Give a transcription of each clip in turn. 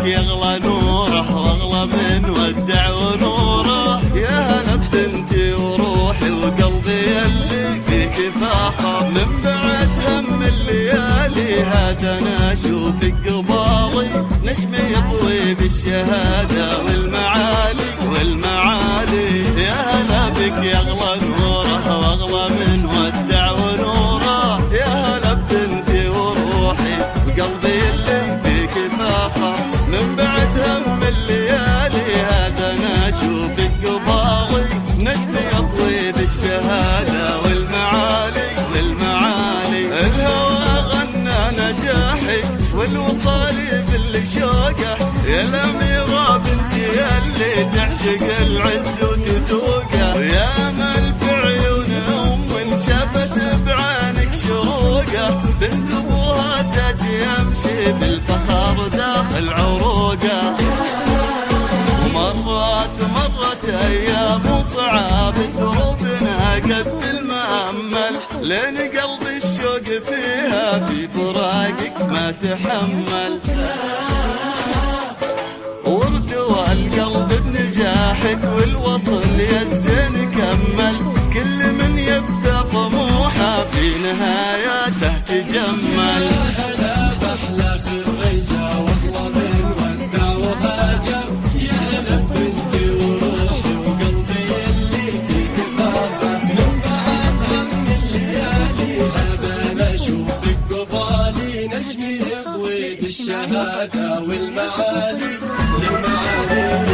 يغلى نوره واغلى من ودع ونوره. يا هلا ببنتي وروحي وقلبي اللي فيك فاخر، من بعد هم الليالي هذا انا اشوفك قبالي، نجم يضوي بالشهاده والمعالي والمعالي. يا هلا بك يغلى نوره واغلى من ودع ونوره. يا هلا ببنتي وروحي وقلبي اللي فيك فاخر، من بعد هم الليالي هذا انا اشوفك قبالي، نجم يضوي بالشهاده والمعالي والمعالي. الهوى غنى نجاحك والوصال باللي شوقه، يا الاميره بنتي اللي تعشق العز وتذوقه. يا مل في عيون ام شافت بعينك شروقه، بنت ابوها تاج يمشي بالفخر داخل عروقه. مرت ايام صعاب دروبنا قد المأمل، لين قلبي الشوق فيها في فراقك ما تحمل. وارتوى القلب بنجاحك والوصل يا الزين كمل، كل من يبدا طموحه في نهاياته تجمل. هلا باحلى خريجه واغلى من ودع وهاجر، يا هلا بنتي وروحي وقلبي اللي فيك فاخر، من بعد هم الليالي هذا انا اشوفك قبالي، نجمي يضوي بالشهاده والمعالي والمعالي.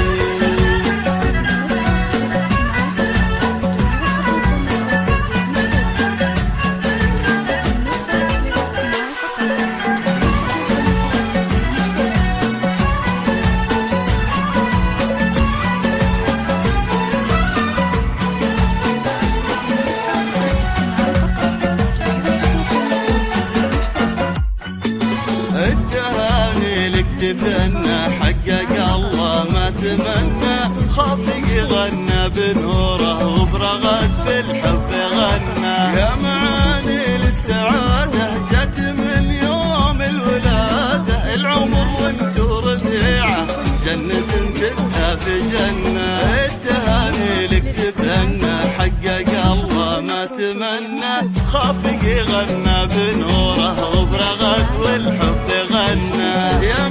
التهاني لك تثنى حقق الله ما تمنى، خافق غنى بنوره وبرغد في الحب غنى. يا معاني للسعادة جت من يوم الولادة، العمر وانتو ربيعة جنة تسهى في جنة. التهاني لك تثنى حقق الله ما تمنى، خافق غنى بنوره وبرغد والحب غنى. يا